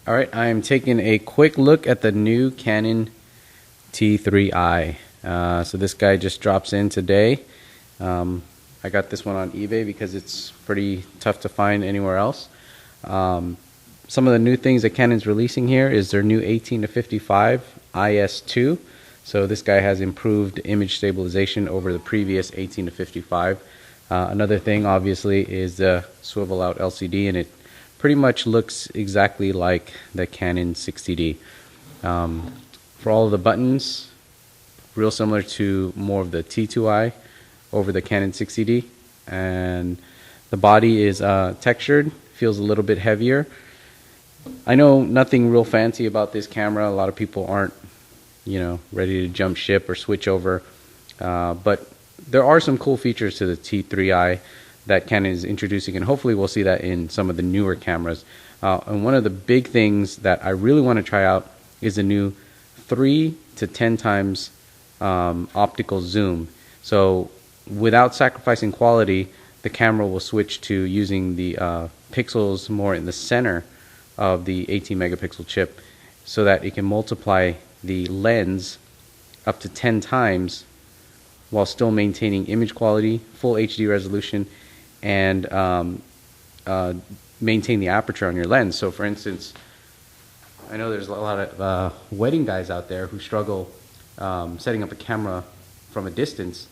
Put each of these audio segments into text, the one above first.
Alright, I am taking a quick look at the new Canon T3i. So this guy just drops in today. I got this one on eBay because it's pretty tough to find anywhere else. Some of the new things that Canon's releasing here is their new 18-55 IS2. So this guy has improved image stabilization over the previous 18-55. Another thing obviously is the swivel out LCD, and it pretty much looks exactly like the Canon 60D. For all of the buttons, real similar to more of the T3i over the Canon 60D, and the body is textured, feels a little bit heavier. I know nothing real fancy about this camera. A lot of people aren't, ready to jump ship or switch over, but there are some cool features to the T3i that Canon is introducing, and hopefully we'll see that in some of the newer cameras. And one of the big things that I really want to try out is a new 3 to 10 times optical zoom. So without sacrificing quality, the camera will switch to using the pixels more in the center of the 18 megapixel chip, so that it can multiply the lens up to 10 times while still maintaining image quality, full HD resolution, and maintain the aperture on your lens. So for instance, I know there's a lot of wedding guys out there who struggle setting up a camera from a distance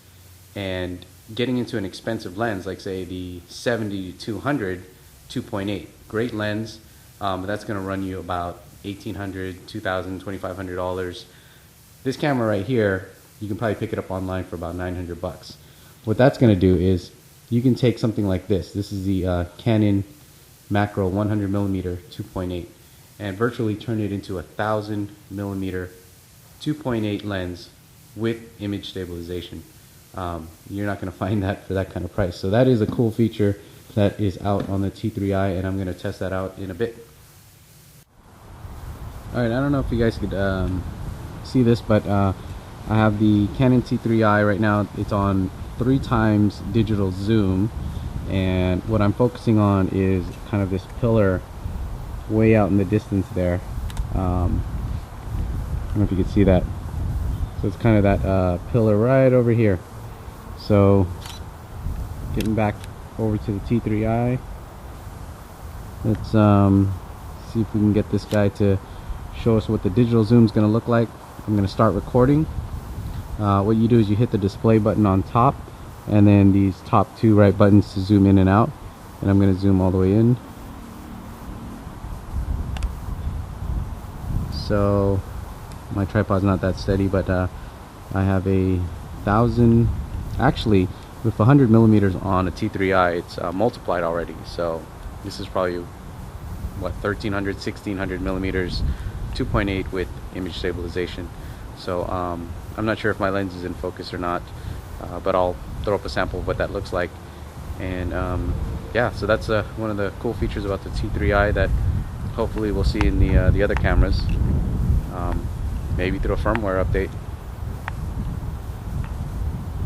and getting into an expensive lens, like say the 70-200 2.8. Great lens, but that's going to run you about $1,800, $2,000, $2,500. This camera right here, you can probably pick it up online for about 900 bucks. What that's going to do is you can take something like this. This is the Canon macro 100mm 2.8, and virtually turn it into a 1000mm 2.8 lens with image stabilization. You're not going to find that for that kind of price. So that is a cool feature that is out on the T3i, and I'm going to test that out in a bit. Alright, I don't know if you guys could see this, but I have the Canon T3i right now. It's on 3 times digital zoom, and what I'm focusing on is kind of this pillar way out in the distance there. I don't know if you can see that. So it's kind of that pillar right over here. So getting back over to the T3i, let's see if we can get this guy to show us what the digital zoom is going to look like. I'm going to start recording. What you do is you hit the display button on top, and then these top 2 right buttons to zoom in and out, and I'm going to zoom all the way in. So my tripod's not that steady, but I have a 1000, actually with 100 millimeters on a T3i, it's multiplied already. So this is probably what, 1300, 1600 millimeters 2.8 with image stabilization. So I'm not sure if my lens is in focus or not, but I'll throw up a sample of what that looks like. And yeah, so that's one of the cool features about the T3i that hopefully we'll see in the other cameras, maybe through a firmware update.